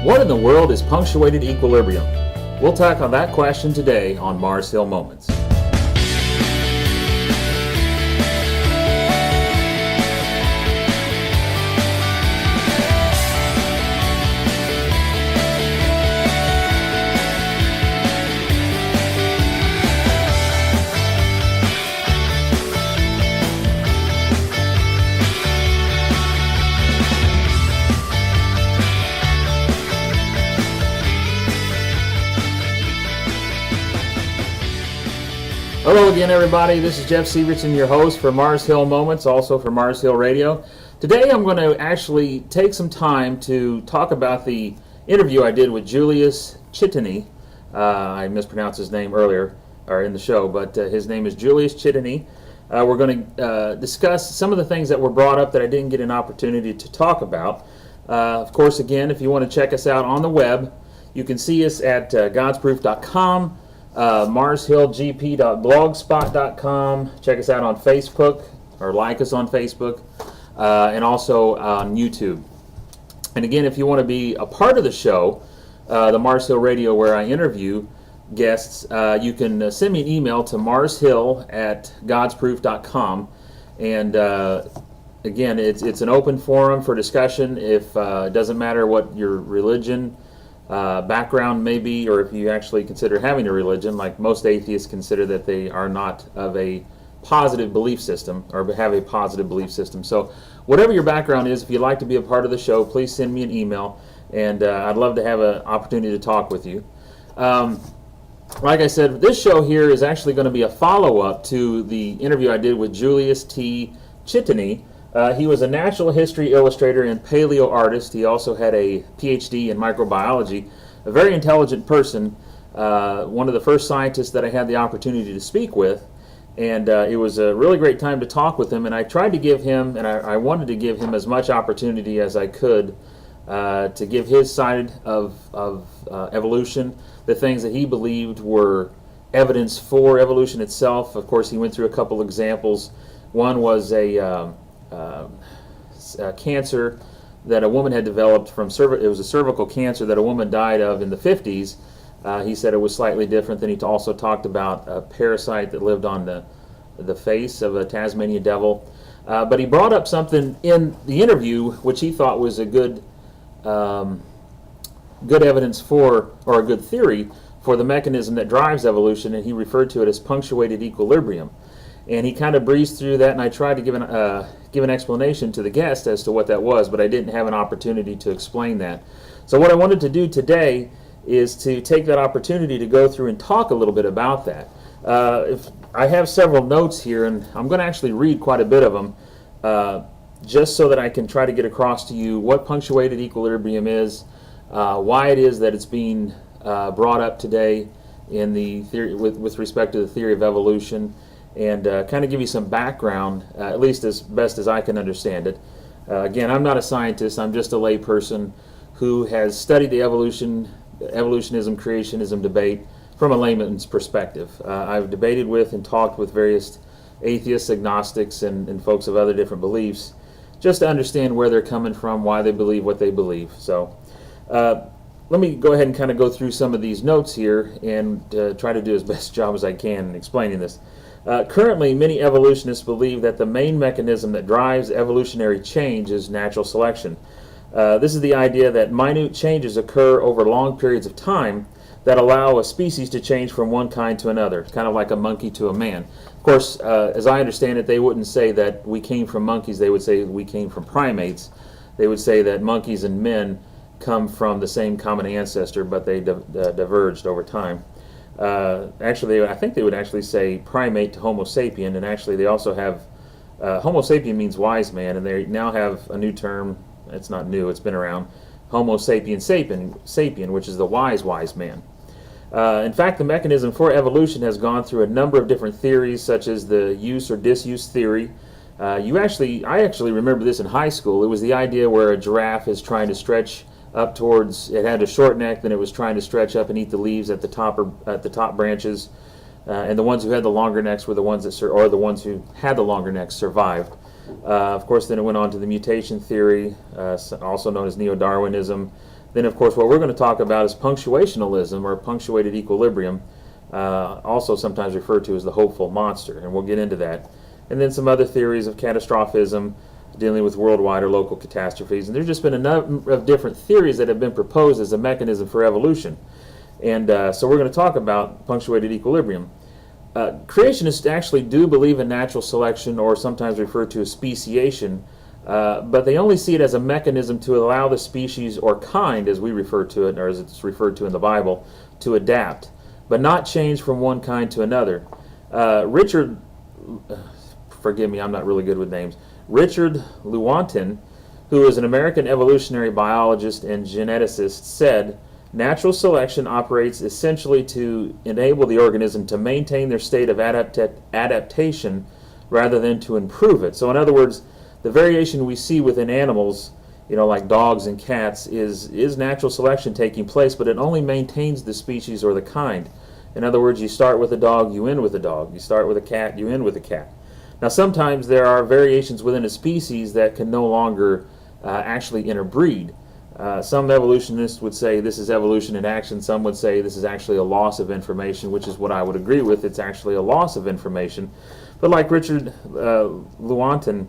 What in the world is punctuated equilibrium? We'll tackle that question today on Mars Hill Moments. Hello again, everybody. This is Jeff Sievertson, your host for Mars Hill Moments, also for Mars Hill Radio. Today I'm going to actually take some time to talk about the interview I did with Julius Chitany. I mispronounced his name earlier, or in the show, but his name is Julius Chitany. We're going to discuss some of the things that were brought up that I didn't get an opportunity to talk about. Of course, again, if you want to check us out on the web, you can see us at godsproof.com. marshillgp.blogspot.com. Check us out on Facebook, or like us on Facebook, and also on YouTube. And again, if you want to be a part of the show, the Mars Hill Radio, where I interview guests, you can send me an email to marshill@godsproof.com. And again, it's an open forum for discussion. If it doesn't matter what your religion background may be, or if you actually consider having a religion, like most atheists consider that they are not of a positive belief system, or have a positive belief system. So whatever your background is, if you'd like to be a part of the show, please send me an email, and I'd love to have an opportunity to talk with you. Like I said, this show here is actually going to be a follow-up to the interview I did with Julius T. Chitany. He was a natural history illustrator and paleo artist. He also had a PhD in microbiology, a very intelligent person, one of the first scientists that I had the opportunity to speak with, and it was a really great time to talk with him, and I tried to give him, and I wanted to give him as much opportunity as I could to give his side of evolution, the things that he believed were evidence for evolution itself. Of course, he went through a couple examples. One was a cancer that a woman had developed from it was a cervical cancer that a woman died of in the 50s. He said it was slightly different. Then he also talked about a parasite that lived on the face of a Tasmanian devil. But he brought up something in the interview which he thought was a good evidence for, or a good theory for the mechanism that drives evolution, and he referred to it as punctuated equilibrium. And he kind of breezed through that, and I tried to give an explanation to the guest as to what that was, but I didn't have an opportunity to explain that. So what I wanted to do today is to take that opportunity to go through and talk a little bit about that. If I have several notes here, and I'm going to actually read quite a bit of them, just so that I can try to get across to you what punctuated equilibrium is, why it is that it's being brought up today in the theory with respect to the theory of evolution, and kind of give you some background, at least as best as I can understand it. Again, I'm not a scientist. I'm just a lay person who has studied the evolutionism, creationism debate from a layman's perspective. I've debated with and talked with various atheists, agnostics, and folks of other different beliefs, just to understand where they're coming from, why they believe what they believe. So let me go ahead and kind of go through some of these notes here and try to do as best job as I can in explaining this. Currently, many evolutionists believe that the main mechanism that drives evolutionary change is natural selection. This is the idea that minute changes occur over long periods of time that allow a species to change from one kind to another, kind of like a monkey to a man. Of course, as I understand it, they wouldn't say that we came from monkeys, they would say we came from primates. They would say that monkeys and men come from the same common ancestor, but they diverged over time. Actually, I think they would actually say primate to Homo sapien, and actually they also have, Homo sapien means wise man, and they now have a new term. It's not new, it's been around, Homo sapien, which is the wise man. In fact, the mechanism for evolution has gone through a number of different theories, such as the use or disuse theory. I actually remember this in high school. It was the idea where a giraffe is trying to stretch up towards, it had a short neck, then it was trying to stretch up and eat the leaves at the top branches, and the ones who had the longer necks were the ones that the ones who had the longer necks survived. Of course, then it went on to the mutation theory, also known as neo-Darwinism. Then, of course, what we're going to talk about is punctuationalism, or punctuated equilibrium, also sometimes referred to as the hopeful monster, and we'll get into that. And then some other theories of catastrophism, dealing with worldwide or local catastrophes. And there's just been a number of different theories that have been proposed as a mechanism for evolution. And so we're going to talk about punctuated equilibrium. Creationists actually do believe in natural selection, or sometimes referred to as speciation, but they only see it as a mechanism to allow the species, or kind as we refer to it, or as it's referred to in the Bible, to adapt, but not change from one kind to another. Forgive me, I'm not really good with names. Richard Lewontin, who is an American evolutionary biologist and geneticist, said, "Natural selection operates essentially to enable the organism to maintain their state of adaptation rather than to improve it." So in other words, the variation we see within animals, like dogs and cats, is natural selection taking place, but it only maintains the species or the kind. In other words, you start with a dog, you end with a dog. You start with a cat, you end with a cat. Now, sometimes there are variations within a species that can no longer actually interbreed. Some evolutionists would say this is evolution in action. Some would say this is actually a loss of information, which is what I would agree with. It's actually a loss of information. But like Richard Lewontin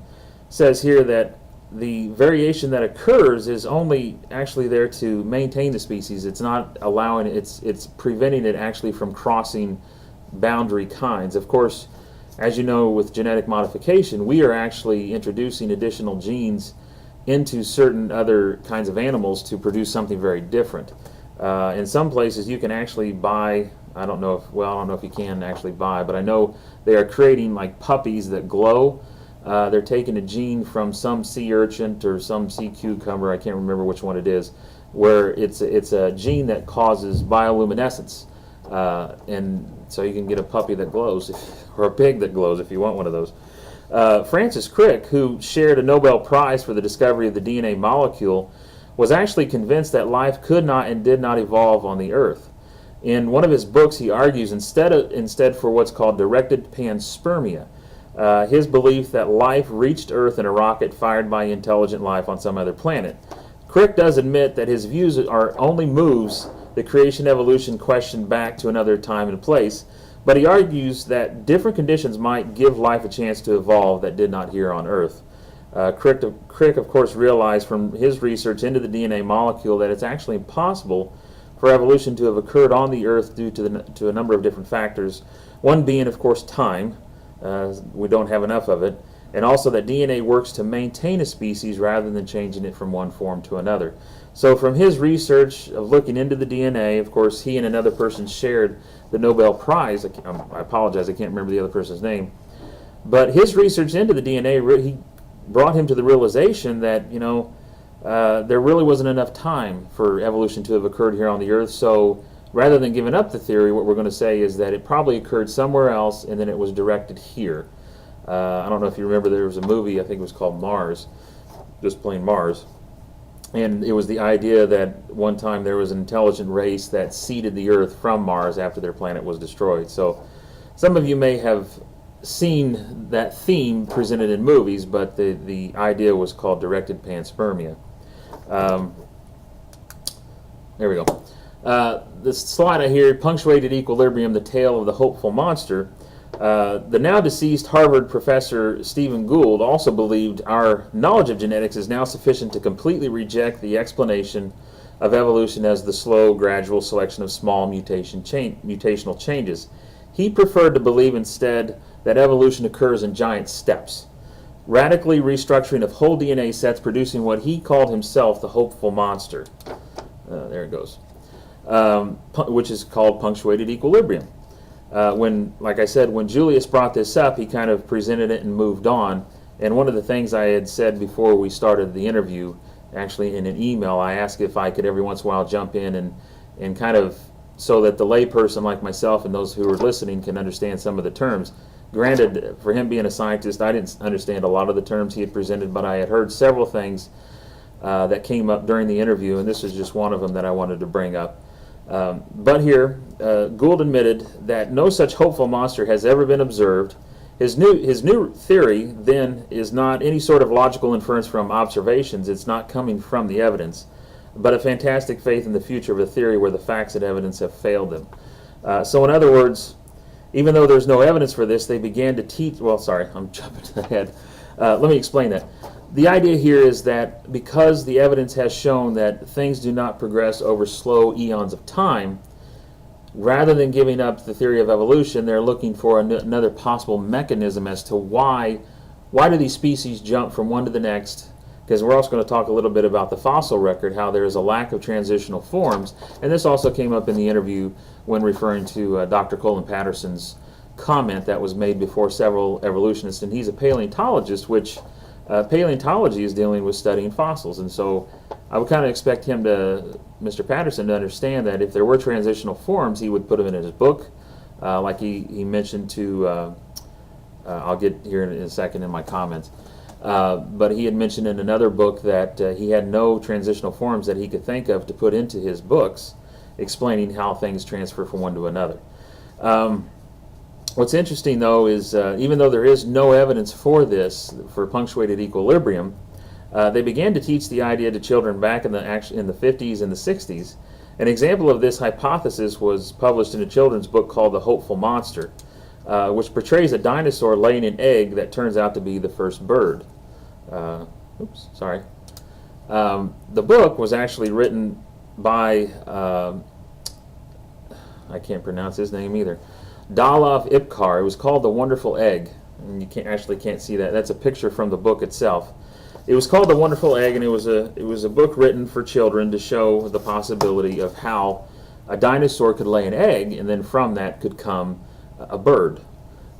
says here, that the variation that occurs is only actually there to maintain the species. It's not allowing it, it's preventing it actually from crossing boundary kinds. Of course, as you know, with genetic modification, we are actually introducing additional genes into certain other kinds of animals to produce something very different. In some places, you can actually buy, I don't know if you can actually buy, but I know they are creating like puppies that glow. They're taking a gene from some sea urchin or some sea cucumber, I can't remember which one it is, where it's a gene that causes bioluminescence. And so you can get a puppy that glows, or a pig that glows if you want one of those. Francis Crick, who shared a Nobel Prize for the discovery of the DNA molecule, was actually convinced that life could not and did not evolve on the Earth. In one of his books, he argues instead for what's called directed panspermia, his belief that life reached Earth in a rocket fired by intelligent life on some other planet. Crick does admit that his views only moves the creation-evolution question back to another time and place, but he argues that different conditions might give life a chance to evolve that did not here on Earth. Crick, of course, realized from his research into the DNA molecule that it's actually impossible for evolution to have occurred on the Earth due to a number of different factors, one being, of course, time. We don't have enough of it, and also that DNA works to maintain a species rather than changing it from one form to another. So from his research of looking into the DNA, of course, he and another person shared the Nobel Prize. I apologize, I can't remember the other person's name. But his research into the DNA, he brought him to the realization that, there really wasn't enough time for evolution to have occurred here on the Earth. So rather than giving up the theory, what we're going to say is that it probably occurred somewhere else and then it was directed here. I don't know if you remember, there was a movie, I think it was called Mars, just plain Mars. And it was the idea that one time there was an intelligent race that seeded the Earth from Mars after their planet was destroyed. So some of you may have seen that theme presented in movies, but the idea was called directed panspermia. There we go. This slide I hear, Punctuated Equilibrium, the Tale of the Hopeful Monster. The now deceased Harvard professor Stephen Gould also believed our knowledge of genetics is now sufficient to completely reject the explanation of evolution as the slow, gradual selection of small mutational changes. He preferred to believe instead that evolution occurs in giant steps, radically restructuring of whole DNA sets, producing what he called himself the hopeful monster. There it goes, which is called punctuated equilibrium. Like I said, when Julius brought this up, he kind of presented it and moved on. And one of the things I had said before we started the interview, actually in an email, I asked if I could every once in a while jump in and kind of, so that the layperson like myself and those who are listening can understand some of the terms. Granted, for him being a scientist, I didn't understand a lot of the terms he had presented, but I had heard several things that came up during the interview, and this is just one of them that I wanted to bring up. But here, Gould admitted that no such hopeful monster has ever been observed. His new theory, then, is not any sort of logical inference from observations. It's not coming from the evidence. but a fantastic faith in the future of a theory where the facts and evidence have failed them. So in other words, even though there's no evidence for this, they began to teach, well, sorry, I'm jumping ahead. Let me explain that. The idea here is that because the evidence has shown that things do not progress over slow eons of time, rather than giving up the theory of evolution, they're looking for another possible mechanism as to why do these species jump from one to the next, because we're also going to talk a little bit about the fossil record, how there is a lack of transitional forms, and this also came up in the interview when referring to Dr. Colin Patterson's comment that was made before several evolutionists, and he's a paleontologist, which paleontology is dealing with studying fossils, and so I would kind of expect him to, Mr. Patterson, to understand that if there were transitional forms, he would put them in his book, like he mentioned to, I'll get here in a second in my comments, but he had mentioned in another book that he had no transitional forms that he could think of to put into his books, explaining how things transfer from one to another. What's interesting, though, is even though there is no evidence for this, for punctuated equilibrium, they began to teach the idea to children back in the 50s and the 60s. An example of this hypothesis was published in a children's book called The Hopeful Monster, which portrays a dinosaur laying an egg that turns out to be the first bird. The book was actually written by, I can't pronounce his name either, Dalov Ipkar. It was called The Wonderful Egg, and you can't see that. That's a picture from the book itself. It was called The Wonderful Egg, and it was a book written for children to show the possibility of how a dinosaur could lay an egg, and then from that could come a bird.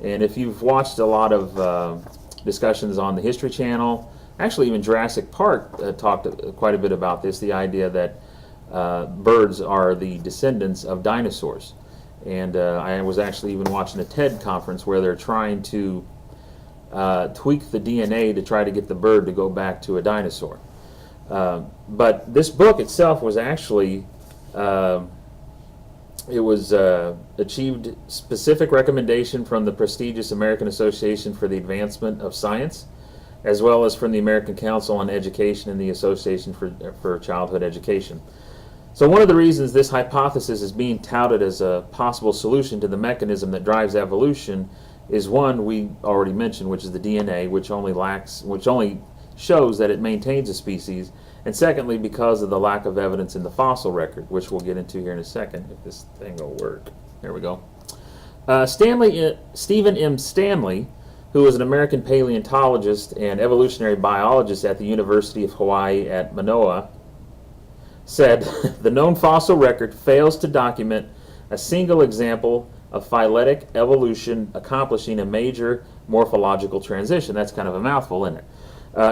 And if you've watched a lot of discussions on the History Channel, actually even Jurassic Park talked quite a bit about this, the idea that birds are the descendants of dinosaurs. And I was actually even watching a TED conference where they're trying to tweak the DNA to try to get the bird to go back to a dinosaur. But this book itself was actually, achieved specific recommendation from the prestigious American Association for the Advancement of Science, as well as from the American Council on Education and the Association for Childhood Education. So one of the reasons this hypothesis is being touted as a possible solution to the mechanism that drives evolution is one we already mentioned, which is the DNA, which only shows that it maintains a species, and secondly, because of the lack of evidence in the fossil record, which we'll get into here in a second, if this thing will work. There we go. Stephen M. Stanley, who was an American paleontologist and evolutionary biologist at the University of Hawaii at Manoa, said, the known fossil record fails to document a single example of phyletic evolution accomplishing a major morphological transition. That's kind of a mouthful, isn't it?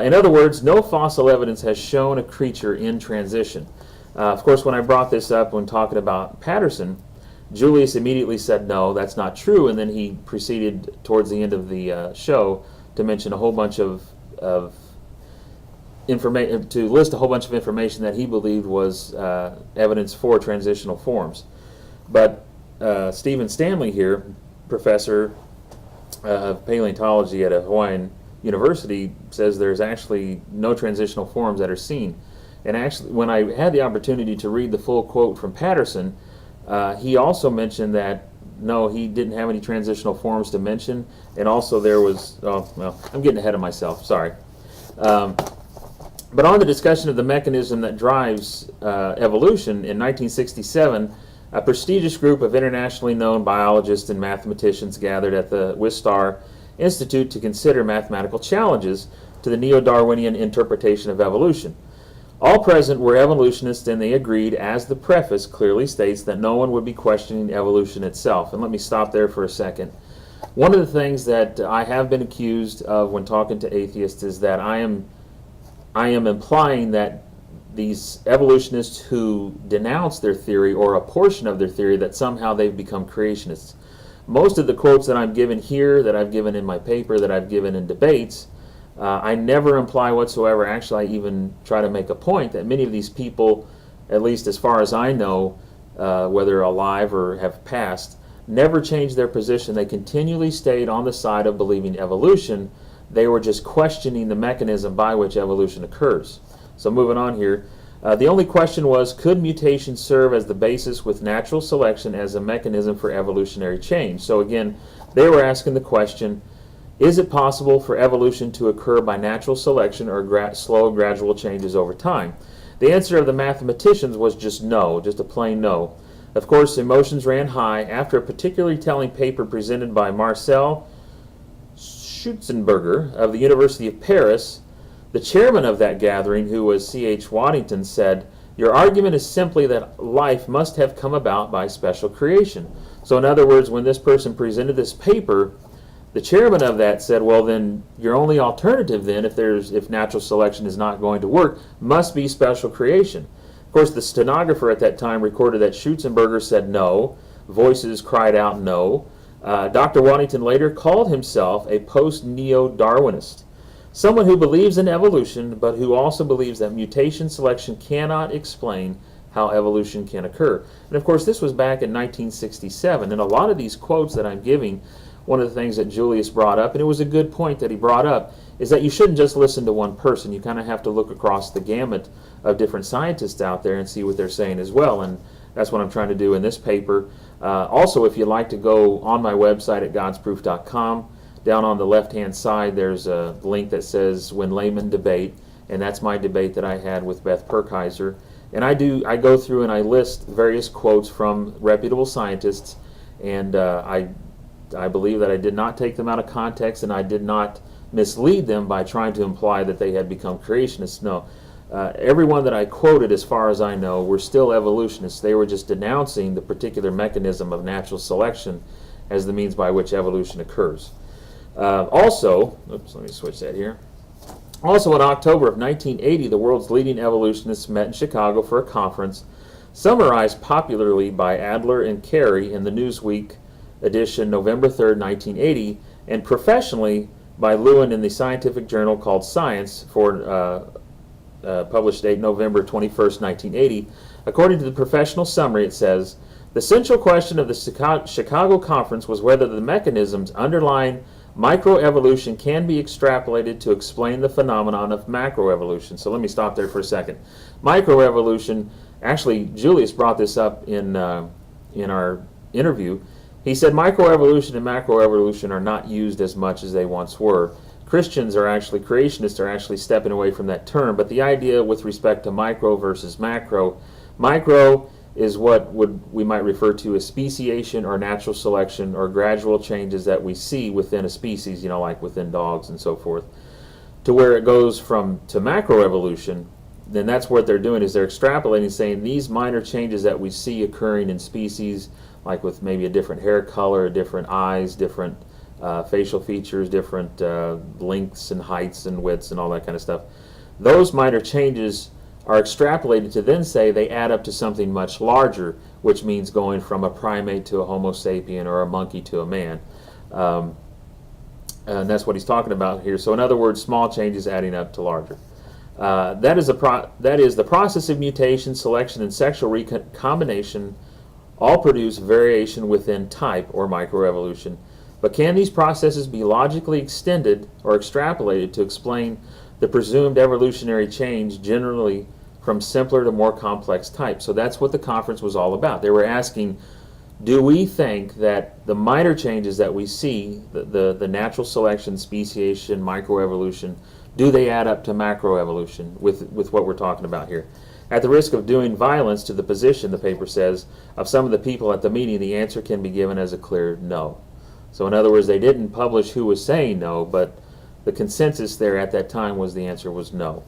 In other words, no fossil evidence has shown a creature in transition. Of course, when I brought this up when talking about Patterson, Julius immediately said, no, that's not true, and then he proceeded towards the end of the show to mention a whole bunch of information, to list a whole bunch of information that he believed was evidence for transitional forms. But Stephen Stanley here, professor of paleontology at a Hawaiian university, says there's actually no transitional forms that are seen. And actually, when I had the opportunity to read the full quote from Patterson, he also mentioned that no, he didn't have any transitional forms to mention, and also there was, oh, well, I'm getting ahead of myself, sorry. But on the discussion of the mechanism that drives evolution, in 1967, a prestigious group of internationally known biologists and mathematicians gathered at the Wistar Institute to consider mathematical challenges to the neo-Darwinian interpretation of evolution. All present were evolutionists, and they agreed, as the preface clearly states, that no one would be questioning evolution itself. And let me stop there for a second. One of the things that I have been accused of when talking to atheists is that I am implying that these evolutionists who denounce their theory, or a portion of their theory, that somehow they've become creationists. Most of the quotes that I'm given here, that I've given in my paper, that I've given in debates, I never imply whatsoever. Actually, I even try to make a point that many of these people, at least as far as I know, whether alive or have passed, never changed their position. They continually stayed on the side of believing evolution. They were just questioning the mechanism by which evolution occurs. So moving on here, The only question was, could mutation serve as the basis with natural selection as a mechanism for evolutionary change? So again, they were asking the question, is it possible for evolution to occur by natural selection or slow gradual changes over time? The answer of the mathematicians was just no, just a plain no. Of course, emotions ran high after a particularly telling paper presented by Marcel Schutzenberger of the University of Paris. The chairman of that gathering, who was C.H. Waddington, said, "Your argument is simply that life must have come about by special creation." So in other words, when this person presented this paper, the chairman of that said, well, then your only alternative then, if natural selection is not going to work, must be special creation. Of course, the stenographer at that time recorded that Schutzenberger said no. Voices cried out no. Dr. Waddington later called himself a post-neo-Darwinist, someone who believes in evolution, but who also believes that mutation selection cannot explain how evolution can occur. And of course, this was back in 1967, and a lot of these quotes that I'm giving, one of the things that Julius brought up, and it was a good point that he brought up, is that you shouldn't just listen to one person. You kind of have to look across the gamut of different scientists out there and see what they're saying as well, and that's what I'm trying to do in this paper. Also, if you'd like to go on my website at godsproof.com, down on the left-hand side there's a link that says When Laymen Debate, and that's my debate that I had with Beth Perkheiser. And I go through and I list various quotes from reputable scientists, and I believe that I did not take them out of context, and I did not mislead them by trying to imply that they had become creationists. No. Everyone that I quoted, as far as I know, were still evolutionists. They were just denouncing the particular mechanism of natural selection as the means by which evolution occurs. Also, let me switch that here. Also, in October of 1980, the world's leading evolutionists met in Chicago for a conference, summarized popularly by Adler and Carey in the Newsweek edition November 3rd, 1980, and professionally by Lewin in the scientific journal called Science for published date November 21st, 1980. According to the professional summary, it says, "The central question of the Chicago conference was whether the mechanisms underlying microevolution can be extrapolated to explain the phenomenon of macroevolution." So let me stop there for a second. Microevolution, actually Julius brought this up in our interview. He said microevolution and macroevolution are not used as much as they once were. Christians are actually, creationists are actually stepping away from that term, but the idea with respect to micro versus macro, micro is what we might refer to as speciation or natural selection or gradual changes that we see within a species, like within dogs and so forth, to where it goes to macroevolution. Then that's what they're doing, is they're extrapolating, saying these minor changes that we see occurring in species, like with maybe a different hair color, different eyes, different facial features, different lengths and heights and widths and all that kind of stuff, those minor changes are extrapolated to then say they add up to something much larger, which means going from a primate to a Homo sapien or a monkey to a man. And that's what he's talking about here. So in other words, small changes adding up to larger. That is the process of mutation, selection, and sexual recombination all produce variation within type or microevolution. But can these processes be logically extended or extrapolated to explain the presumed evolutionary change generally from simpler to more complex types? So that's what the conference was all about. They were asking, do we think that the minor changes that we see, the natural selection, speciation, microevolution, do they add up to macroevolution with what we're talking about here? At the risk of doing violence to the position, the paper says, of some of the people at the meeting, the answer can be given as a clear no. So in other words, they didn't publish who was saying no, but the consensus there at that time was the answer was no.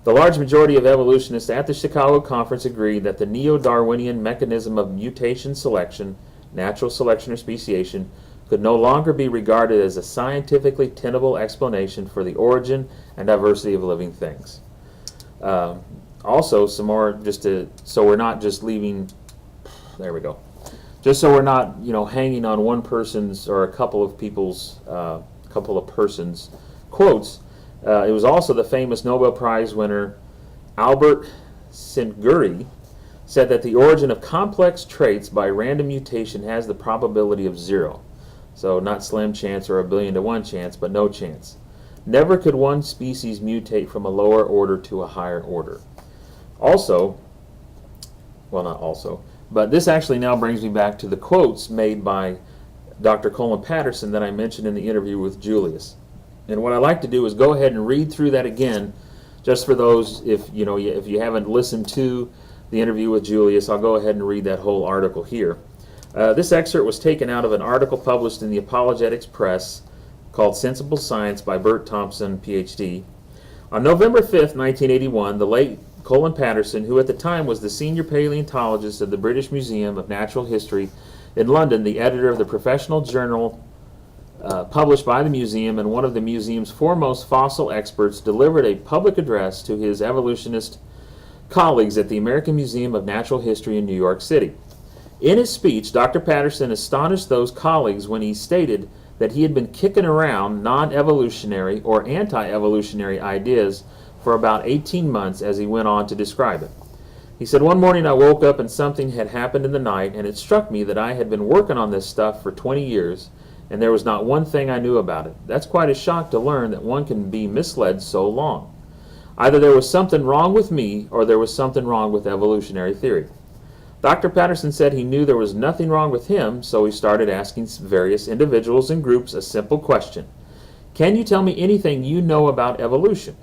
The large majority of evolutionists at the Chicago conference agreed that the neo-Darwinian mechanism of mutation selection, natural selection or speciation, could no longer be regarded as a scientifically tenable explanation for the origin and diversity of living things. Also, some more, so we're not just leaving, there we go. Just so we're not, hanging on one person's or a couple of people's, couple of persons' quotes. It was also the famous Nobel Prize winner Albert Szent-Györgyi said that the origin of complex traits by random mutation has the probability of 0. So not slim chance or 1,000,000 to 1 chance, but no chance. Never could one species mutate from a lower order to a higher order. Also, well, not also, but this actually now brings me back to the quotes made by Dr. Colin Patterson that I mentioned in the interview with Julius. And what I like to do is go ahead and read through that again, just for those, if you haven't listened to the interview with Julius, I'll go ahead and read that whole article here. This excerpt was taken out of an article published in the Apologetics Press called Sensible Science by Bert Thompson, PhD. On November 5th, 1981, the late Colin Patterson, who at the time was the senior paleontologist of the British Museum of Natural History in London, the editor of the professional journal published by the museum, and one of the museum's foremost fossil experts, delivered a public address to his evolutionist colleagues at the American Museum of Natural History in New York City. In his speech, Dr. Patterson astonished those colleagues when he stated that he had been kicking around non-evolutionary or anti-evolutionary ideas for about 18 months, as he went on to describe it. He said, "One morning I woke up and something had happened in the night, and it struck me that I had been working on this stuff for 20 years, and there was not one thing I knew about it. That's quite a shock to learn that one can be misled so long. Either there was something wrong with me, or there was something wrong with evolutionary theory." Dr. Patterson said he knew there was nothing wrong with him, so he started asking various individuals and groups a simple question. "Can you tell me anything you know about evolution?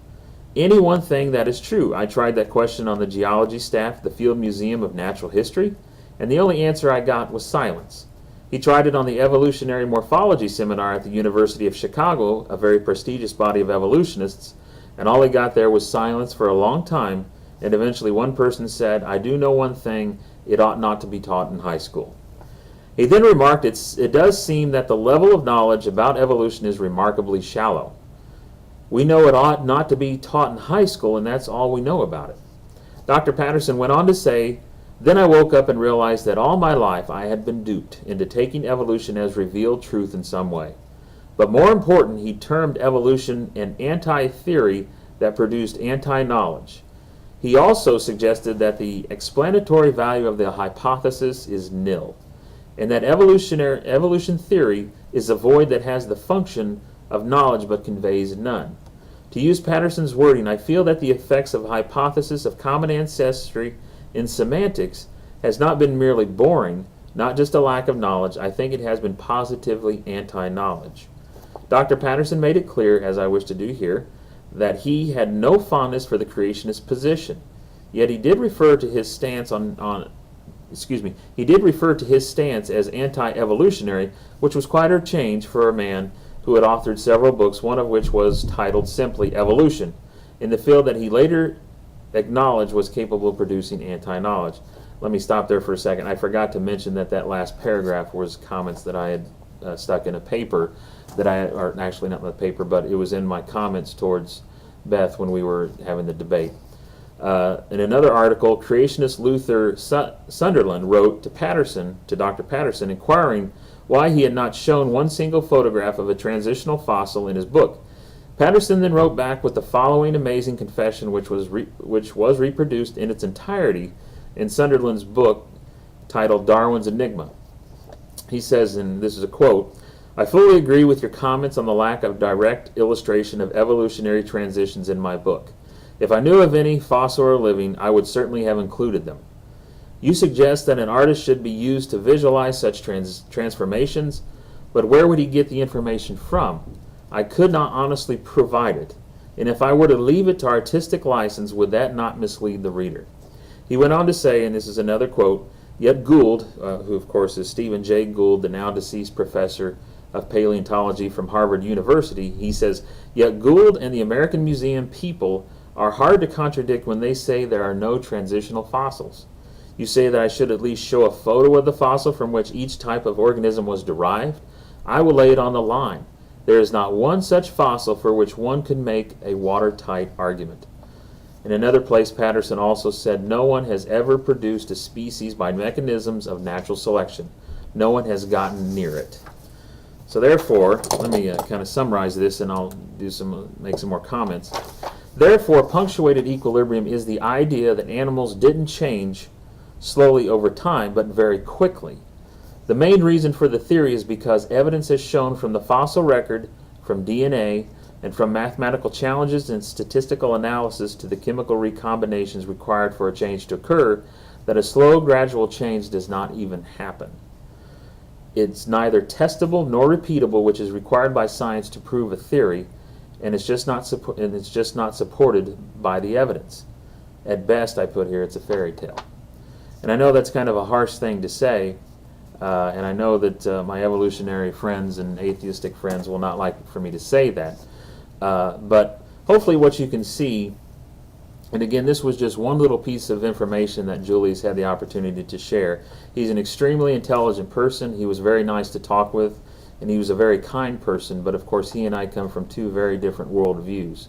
Any one thing that is true?" I tried that question on the geology staff at the Field Museum of Natural History, and the only answer I got was silence. He tried it on the evolutionary morphology seminar at the University of Chicago, a very prestigious body of evolutionists, and all he got there was silence for a long time, and eventually one person said, "I do know one thing, it ought not to be taught in high school." He then remarked, it does seem that the level of knowledge about evolution is remarkably shallow. We know it ought not to be taught in high school, and that's all we know about it." Dr. Patterson went on to say, "Then I woke up and realized that all my life I had been duped into taking evolution as revealed truth in some way. But more important, he termed evolution an anti-theory that produced anti-knowledge. He also suggested that the explanatory value of the hypothesis is nil, and that evolution theory is a void that has the function of knowledge but conveys none. To use Patterson's wording, I feel that the effects of a hypothesis of common ancestry in semantics has not been merely boring, not just a lack of knowledge. I think it has been positively anti-knowledge." Dr. Patterson made it clear, as I wish to do here, that he had no fondness for the creationist position. Yet he did refer to his stance he did refer to his stance as anti-evolutionary, which was quite a change for a man who had authored several books, one of which was titled simply Evolution, in the field that he later acknowledged was capable of producing anti-knowledge. Let me stop there for a second. I forgot to mention that that last paragraph was comments that I had stuck in a paper or actually not in the paper, but it was in my comments towards Beth when we were having the debate. In another article, creationist Luther Sunderland wrote to Dr. Patterson, inquiring why he had not shown one single photograph of a transitional fossil in his book. Patterson then wrote back with the following amazing confession, which was reproduced in its entirety in Sunderland's book titled Darwin's Enigma. He says, and this is a quote, "I fully agree with your comments on the lack of direct illustration of evolutionary transitions in my book. If I knew of any, fossil or living, I would certainly have included them. You suggest that an artist should be used to visualize such transformations, but where would he get the information from? I could not honestly provide it, and if I were to leave it to artistic license, would that not mislead the reader?" He went on to say, and this is another quote, "Yet Gould," who of course is Stephen Jay Gould, the now deceased professor of paleontology from Harvard University, he says, "Yet Gould and the American Museum people are hard to contradict when they say there are no transitional fossils. You say that I should at least show a photo of the fossil from which each type of organism was derived. I will lay it on the line. There is not one such fossil for which one could make a watertight argument." In another place, Patterson also said, "No one has ever produced a species by mechanisms of natural selection. No one has gotten near it." So therefore, let me kind of summarize this, and I'll make some more comments. Therefore, punctuated equilibrium is the idea that animals didn't change slowly over time, but very quickly. The main reason for the theory is because evidence has shown from the fossil record, from DNA, and from mathematical challenges and statistical analysis to the chemical recombinations required for a change to occur, that a slow, gradual change does not even happen. It's neither testable nor repeatable, which is required by science to prove a theory, and it's just not supported by the evidence. At best, I put here, it's a fairy tale. And I know that's kind of a harsh thing to say, and I know that my evolutionary friends and atheistic friends will not like for me to say that. But hopefully what you can see, and again, this was just one little piece of information that Julius had the opportunity to share. He's an extremely intelligent person. He was very nice to talk with, and he was a very kind person, but of course he and I come from two very different worldviews.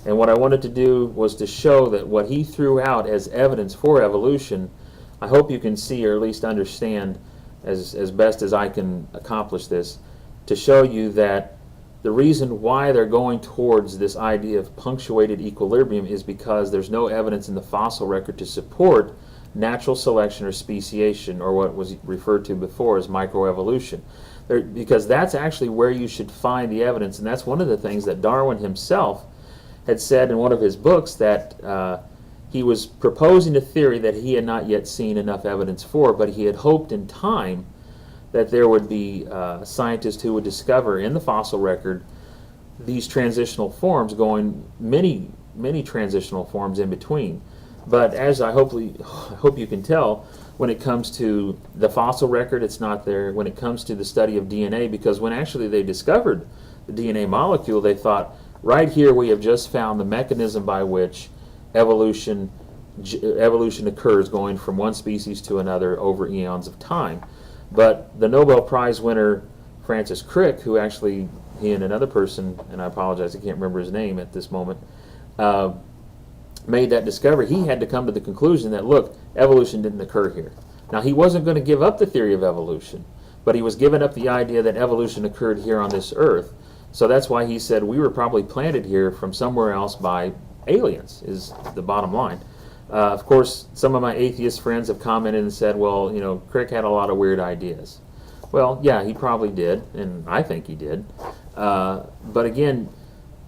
And what I wanted to do was to show that what he threw out as evidence for evolution, I hope you can see or at least understand as best as I can accomplish this, to show you that the reason why they're going towards this idea of punctuated equilibrium is because there's no evidence in the fossil record to support natural selection or speciation, or what was referred to before as microevolution. Because that's actually where you should find the evidence, and that's one of the things that Darwin himself had said in one of his books, that he was proposing a theory that he had not yet seen enough evidence for, but he had hoped in time that there would be scientists who would discover in the fossil record these transitional forms, going many transitional forms in between. But as I hope you can tell, when it comes to the fossil record, it's not there. When it comes to the study of DNA, because when actually they discovered the DNA molecule, they thought, right here we have just found the mechanism by which evolution occurs, going from one species to another over eons of time. But the Nobel Prize winner Francis Crick, who actually, he and another person, and I apologize, I can't remember his name at this moment, made that discovery. He had to come to the conclusion that, look, evolution didn't occur here. Now, he wasn't going to give up the theory of evolution, but he was giving up the idea that evolution occurred here on this earth. So that's why he said we were probably planted here from somewhere else by aliens, is the bottom line. Of course, some of my atheist friends have commented and said, well, you know, Crick had a lot of weird ideas. Well, yeah, he probably did, and I think he did. But again,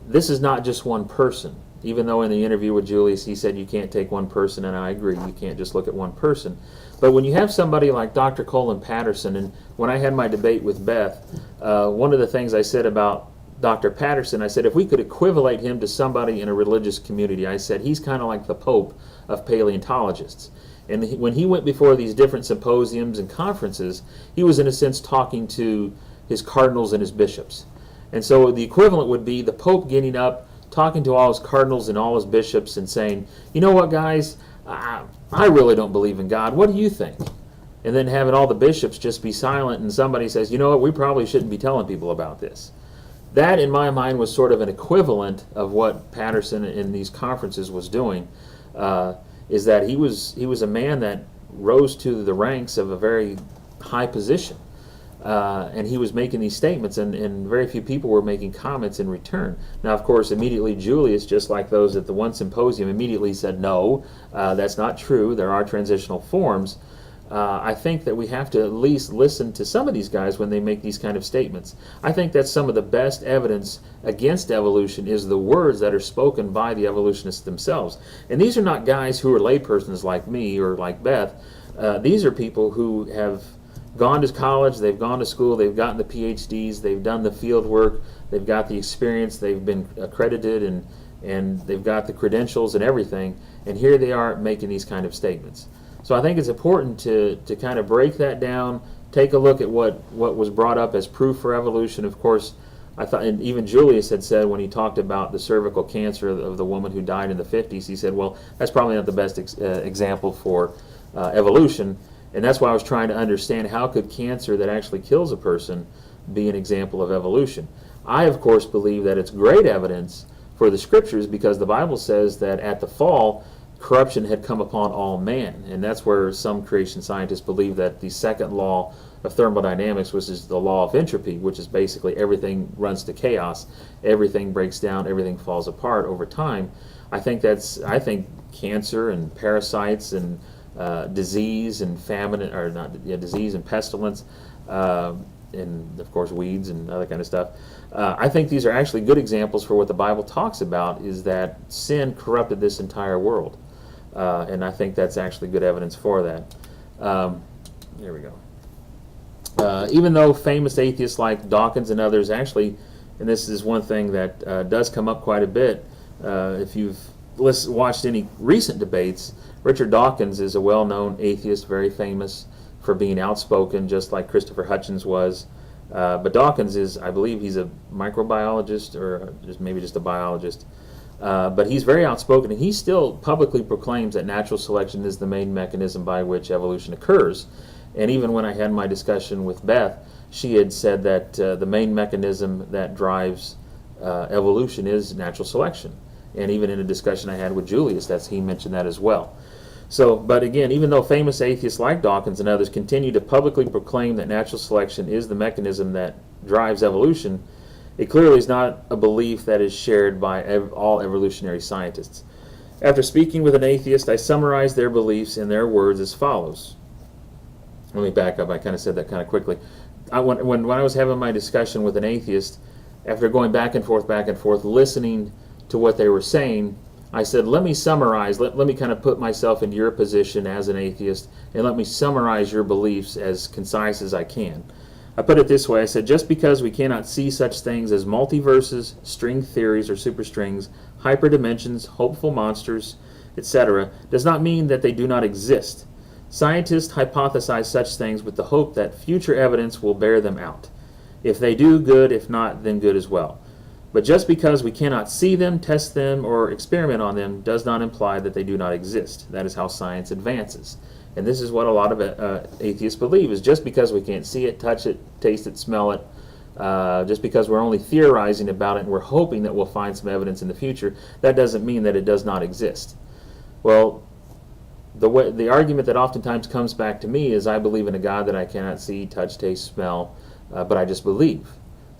this is not just one person. Even though in the interview with Julius he said you can't take one person, and I agree, you can't just look at one person. But when you have somebody like Dr. Colin Patterson, and when I had my debate with Beth, one of the things I said about Dr. Patterson, I said if we could equivalate him to somebody in a religious community, I said he's kind of like the Pope of paleontologists. And when he went before these different symposiums and conferences, he was in a sense talking to his cardinals and his bishops. And so the equivalent would be the Pope getting up, talking to all his cardinals and all his bishops and saying, you know what, guys, I really don't believe in God. What do you think? And then having all the bishops just be silent, and somebody says, you know what, we probably shouldn't be telling people about this. That, in my mind, was sort of an equivalent of what Patterson in these conferences was doing, is that he was a man that rose to the ranks of a very high position. And he was making these statements, and very few people were making comments in return. Now, of course, immediately Julius, just like those at the one symposium, immediately said, no, that's not true. There are transitional forms. I think that we have to at least listen to some of these guys when they make these kind of statements. I think that some of the best evidence against evolution is the words that are spoken by the evolutionists themselves. And these are not guys who are laypersons like me or like Beth. These are people who have gone to college, they've gone to school, they've gotten the PhDs, they've done the field work, they've got the experience, they've been accredited, and they've got the credentials and everything, and here they are making these kind of statements. So I think it's important to kind of break that down, take a look at what was brought up as proof for evolution. Of course, I thought, and even Julius had said when he talked about the cervical cancer of the woman who died in the 50s, he said, well, that's probably not the best example for evolution. And that's why I was trying to understand how could cancer that actually kills a person be an example of evolution. I, of course, believe that it's great evidence for the scriptures, because the Bible says that at the fall, corruption had come upon all man. And that's where some creation scientists believe that the second law of thermodynamics, which is the law of entropy, which is basically everything runs to chaos, everything breaks down, everything falls apart over time. I think cancer and parasites and disease and famine, or not, yeah, disease and pestilence, and of course weeds and other kind of stuff. I think these are actually good examples for what the Bible talks about, is that sin corrupted this entire world. And I think that's actually good evidence for that. There we go. Even though famous atheists like Dawkins and others actually, and this is one thing that does come up quite a bit, if you've watched any recent debates, Richard Dawkins is a well-known atheist, very famous for being outspoken, just like Christopher Hitchens was. But Dawkins is, I believe he's a microbiologist, or maybe just a biologist. But he's very outspoken, and he still publicly proclaims that natural selection is the main mechanism by which evolution occurs. And even when I had my discussion with Beth, she had said that the main mechanism that drives evolution is natural selection. And even in a discussion I had with Julius, he mentioned that as well. So, but again, even though famous atheists like Dawkins and others continue to publicly proclaim that natural selection is the mechanism that drives evolution, it clearly is not a belief that is shared by all evolutionary scientists. After speaking with an atheist, I summarized their beliefs in their words as follows. Let me back up. I kind of said that kind of quickly. When I was having my discussion with an atheist, after going back and forth, listening to what they were saying, I said, let me summarize, let me kind of put myself in your position as an atheist, and let me summarize your beliefs as concise as I can. I put it this way. I said, just because we cannot see such things as multiverses, string theories or superstrings, hyperdimensions, hopeful monsters, etc., does not mean that they do not exist. Scientists hypothesize such things with the hope that future evidence will bear them out. If they do, good. If not, then good as well. But just because we cannot see them, test them, or experiment on them does not imply that they do not exist. That is how science advances. And this is what a lot of atheists believe, is just because we can't see it, touch it, taste it, smell it, just because we're only theorizing about it and we're hoping that we'll find some evidence in the future, that doesn't mean that it does not exist. Well, the argument that oftentimes comes back to me is, I believe in a God that I cannot see, touch, taste, smell, but I just believe.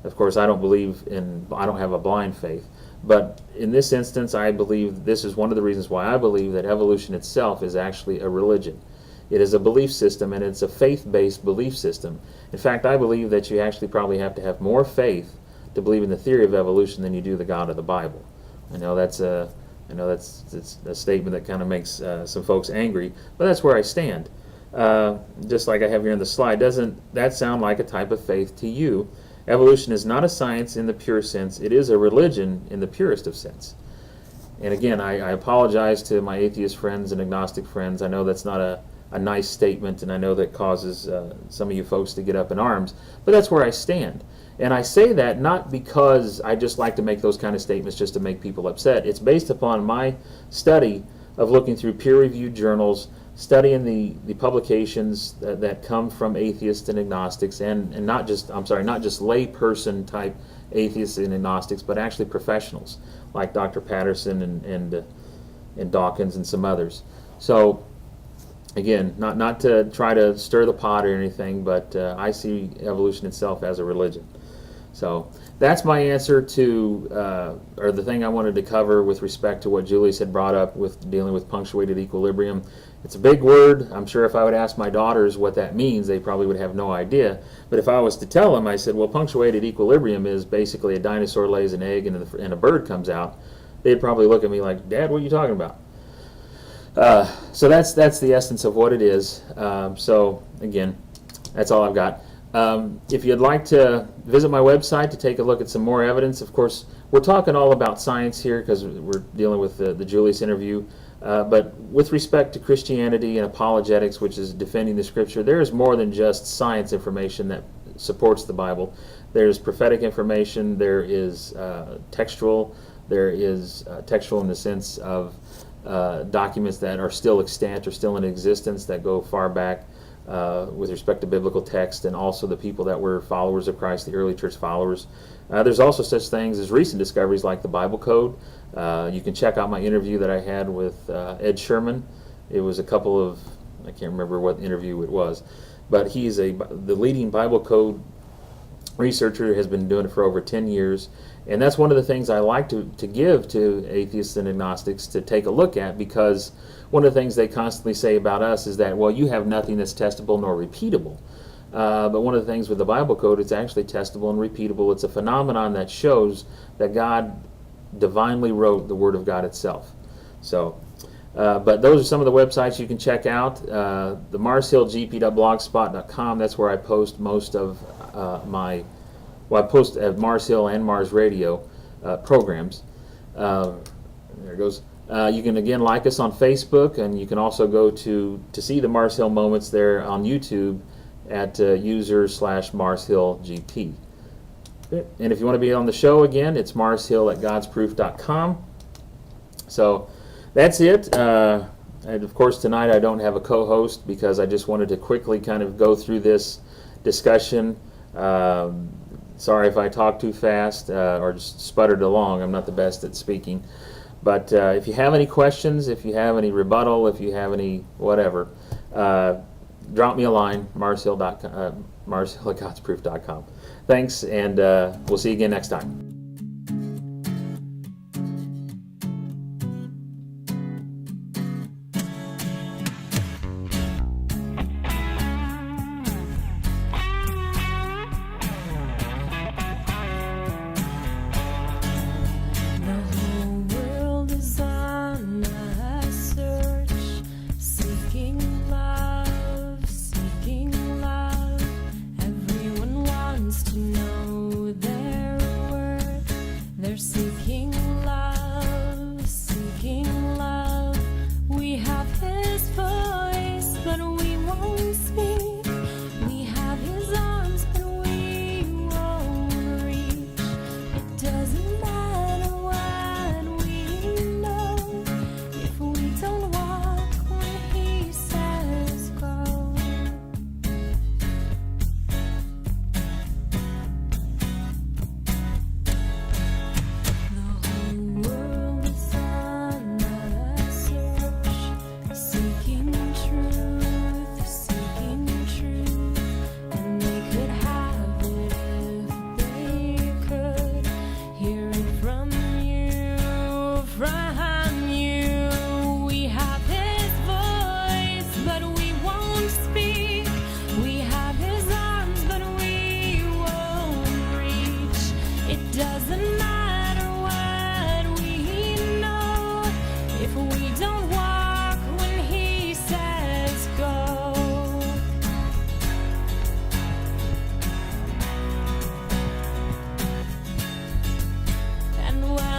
Of course, I don't have a blind faith. But in this instance, I believe this is one of the reasons why I believe that evolution itself is actually a religion. It is a belief system, and it's a faith-based belief system. In fact, I believe that you actually probably have to have more faith to believe in the theory of evolution than you do the God of the Bible. I know that's a statement that kind of makes some folks angry, but that's where I stand. Just like I have here on the slide, doesn't that sound like a type of faith to you? Evolution is not a science in the pure sense. It is a religion in the purest of sense. And again, I apologize to my atheist friends and agnostic friends. I know that's not a nice statement, and I know that causes some of you folks to get up in arms, but that's where I stand. And I say that not because I just like to make those kind of statements just to make people upset. It's based upon my study of looking through peer-reviewed journals, studying the publications that come from atheists and agnostics, and not just layperson type atheists and agnostics, but actually professionals like Dr. Patterson and Dawkins and some others. So again, not to try to stir the pot or anything, but I see evolution itself as a religion. So that's my answer to, or the thing I wanted to cover with respect to what Julius had brought up with dealing with punctuated equilibrium. It's a big word. I'm sure if I would ask my daughters what that means, they probably would have no idea. But if I was to tell them, I said, well, punctuated equilibrium is basically a dinosaur lays an egg and a bird comes out, they'd probably look at me like, Dad, what are you talking about? So that's the essence of what it is. So again, that's all I've got. If you'd like to visit my website to take a look at some more evidence, of course, we're talking all about science here because we're dealing with the Julius interview. But with respect to Christianity and apologetics, which is defending the Scripture, there is more than just science information that supports the Bible. There's prophetic information. There is textual. There is textual in the sense of documents that are still extant or still in existence that go far back with respect to biblical text, and also the people that were followers of Christ, the early church followers. There's also such things as recent discoveries like the Bible Code. You can check out my interview that I had with Ed Sherman. It was a couple of, I can't remember what interview it was, but he's the leading Bible Code researcher, has been doing it for over 10 years. And that's one of the things I like to give to atheists and agnostics to take a look at, because one of the things they constantly say about us is that, well, you have nothing that's testable nor repeatable. But one of the things with the Bible code, it's actually testable and repeatable. It's a phenomenon that shows that God divinely wrote the Word of God itself. So, but those are some of the websites you can check out. The MarsHillGP.blogspot.com, that's where I post most of I post at Mars Hill and Mars Radio programs. There it goes. You can again like us on Facebook, and you can also go to see the Mars Hill moments there on YouTube at user/MarsHillGP. And if you want to be on the show again, it's marshill@godsproof.com. So that's it. And of course tonight I don't have a co-host because I just wanted to quickly kind of go through this discussion. Sorry if I talk too fast or just sputtered along. I'm not the best at speaking. But if you have any questions, if you have any rebuttal, if you have any whatever, drop me a line, marshill@godsproof.com. Thanks, and we'll see you again next time.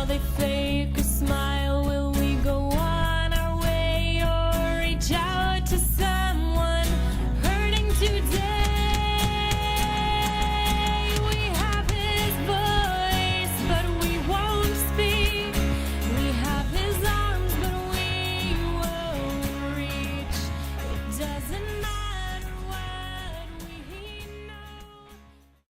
They